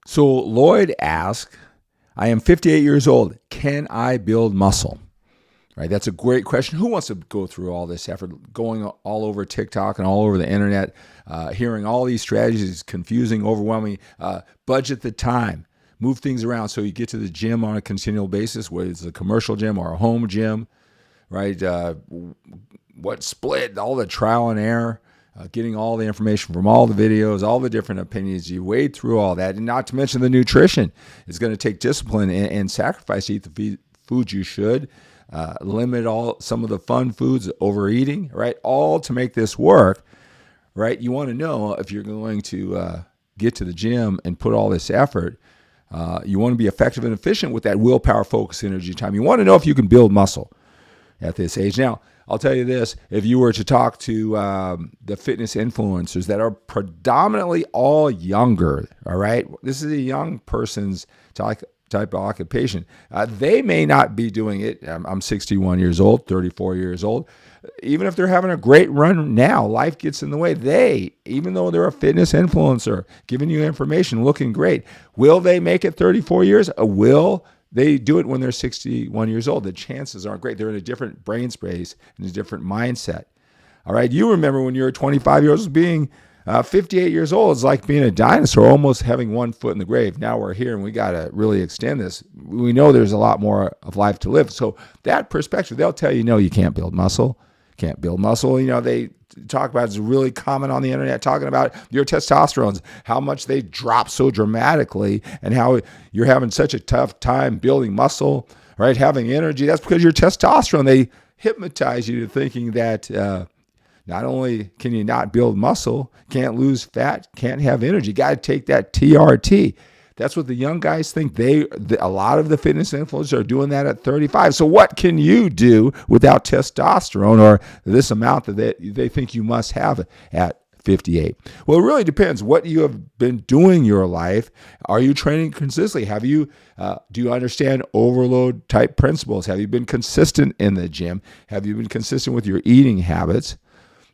So Lloyd asks, I am 58 years old. Can I build muscle? Right, that's a great question. Who wants to go through all this effort, going all over TikTok and all over the internet, hearing all these strategies, confusing, overwhelming, budget the time, move things around so you get to the gym on a continual basis, whether it's a commercial gym or a home gym, right? What split, all the trial and error, getting all the information from all the videos, all the different opinions. You wade through all that, and not to mention the nutrition. It's going to take discipline and sacrifice to eat the foods you should. Limit some of the fun foods, overeating, right? All to make this work, right? You want to know if you're going to get to the gym and put all this effort. You want to be effective and efficient with that willpower, focus, energy, time. You want to know if you can build muscle at this age. Now, I'll tell you this, if you were to talk to the fitness influencers that are predominantly all younger, all right? This is a young person's type of occupation. They may not be doing it. I'm 61 years old, 34 years old. Even if they're having a great run now, life gets in the way. Even though they're a fitness influencer, giving you information, looking great, will they make it 34 years? Will they do it when they're 61 years old? The chances aren't great. They're in a different brain space and a different mindset. All right. You remember when you were 25 years old, being 58 years old is like being a dinosaur, almost having one foot in the grave. Now we're here and we got to really extend this. We know there's a lot more of life to live. So that perspective, they'll tell you, no, you can't build muscle. Can't build muscle. You know, they talk about, it's really common on the internet, talking about your testosterone, how much they drop so dramatically and how you're having such a tough time building muscle, right? Having energy. That's because your testosterone, they hypnotize you to thinking that not only can you not build muscle, can't lose fat, can't have energy, got to take that TRT. That's what the young guys think. A lot of the fitness influencers are doing that at 35. So what can you do without testosterone or this amount that they think you must have at 58? Well, it really depends what you have been doing your life. Are you training consistently? Do you understand overload type principles? Have you been consistent in the gym? Have you been consistent with your eating habits?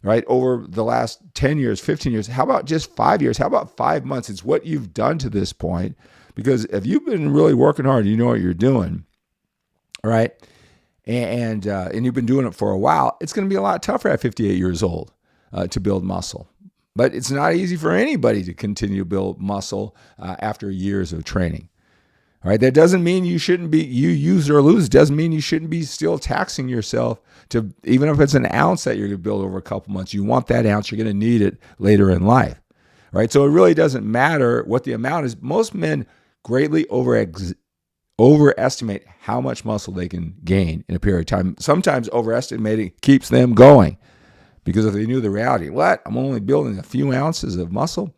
Right, over the last 10 years, 15 years, how about just 5 years? How about 5 months? It's what you've done to this point. Because if you've been really working hard, you know what you're doing, right? And you've been doing it for a while, it's going to be a lot tougher at 58 years old to build muscle. But it's not easy for anybody to continue to build muscle after years of training. All right, that doesn't mean you shouldn't be, you use or lose, doesn't mean you shouldn't be still taxing yourself to, even if it's an ounce that you're going to build over a couple months, you want that ounce, you're going to need it later in life. All right, so it really doesn't matter what the amount is. Most men greatly overestimate how much muscle they can gain in a period of time. Sometimes overestimating keeps them going because if they knew the reality, I'm only building a few ounces of muscle.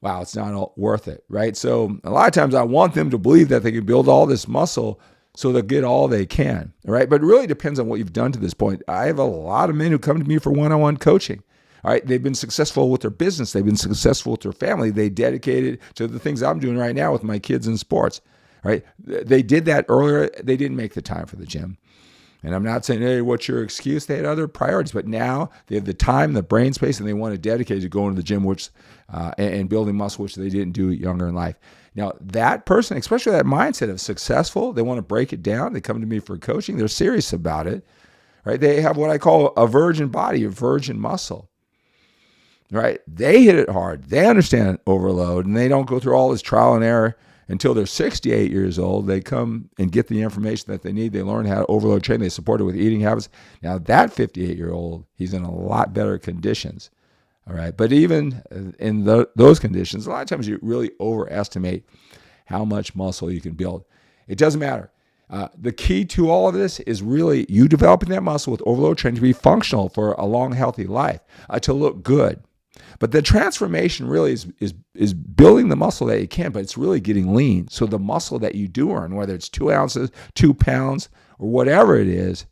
Wow, it's not all worth it, right? So a lot of times I want them to believe that they can build all this muscle so they'll get all they can, right? But it really depends on what you've done to this point. I have a lot of men who come to me for one-on-one coaching, all right? They've been successful with their business. They've been successful with their family. They dedicated to the things I'm doing right now with my kids in sports, right? They did that earlier. They didn't make the time for the gym. And I'm not saying, hey, what's your excuse? They had other priorities, but now they have the time, the brain space, and they want to dedicate to going to the gym, and building muscle, which they didn't do younger in life. Now, that person, especially that mindset of successful, they want to break it down. They come to me for coaching. They're serious about it, right? They have what I call a virgin body, a virgin muscle, right? They hit it hard. They understand overload, and they don't go through all this trial and error until they're 68 years old. They come and get the information that they need. They learn how to overload train. They support it with eating habits. Now, that 58-year-old, he's in a lot better conditions. All right. But even in those conditions, a lot of times you really overestimate how much muscle you can build. It doesn't matter. The key to all of this is really you developing that muscle with overload training to be functional for a long, healthy life, to look good. But the transformation really is building the muscle that you can, but it's really getting lean. So the muscle that you do earn, whether it's 2 ounces, 2 pounds, or whatever it is,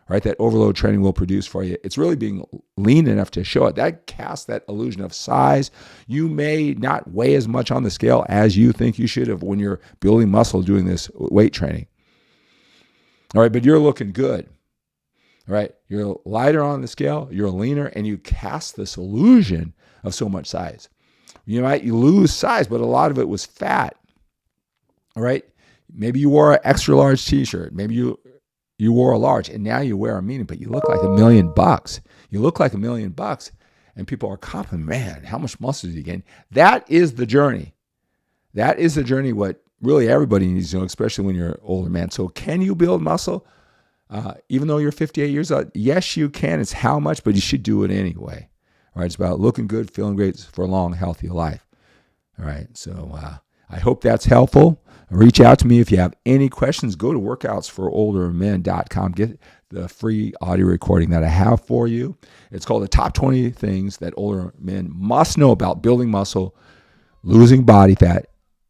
right, that overload training will produce for you, it's really being lean enough to show it. That casts that illusion of size. You may not weigh as much on the scale as you think you should have when you're building muscle doing this weight training. All right, but you're looking good. All right, you're lighter on the scale, you're leaner, and you cast this illusion of so much size. You might lose size, but a lot of it was fat. All right. Maybe you wore an extra large t-shirt. Maybe you wore a large and now you wear a medium, but you look like $1 million. You look like $1 million and people are complimenting, man, how much muscle did you gain? That is the journey. That is the journey what really everybody needs to know, especially when you're an older man. So can you build muscle? Even though you're 58 years old? Yes, you can. It's how much, but you should do it anyway. All right. It's about looking good, feeling great for a long, healthy life. All right. So I hope that's helpful. Reach out to me if you have any questions. Go to workoutsforoldermen.com. Get the free audio recording that I have for you. It's called the top 20 things that older men must know about building muscle, losing body fat,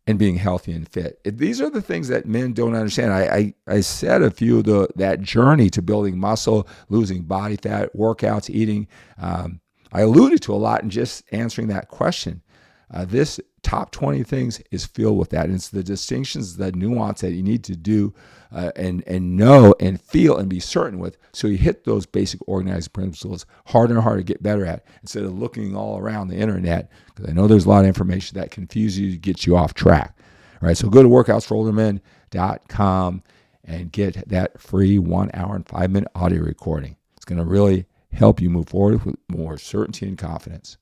and being healthy and fit. These are the things that men don't understand. I said a few of that journey to building muscle, losing body fat, workouts, eating. I alluded to a lot in just answering that question. This top 20 things is filled with that. And it's the distinctions, the nuance that you need to do and know and feel and be certain with. So you hit those basic organizing principles harder and harder to get better at instead of looking all around the internet. Because I know there's a lot of information that confuses you, gets you off track. All right, so go to workoutsforoldermen.com and get that free 1 hour and 5 minute audio recording. It's going to really help you move forward with more certainty and confidence.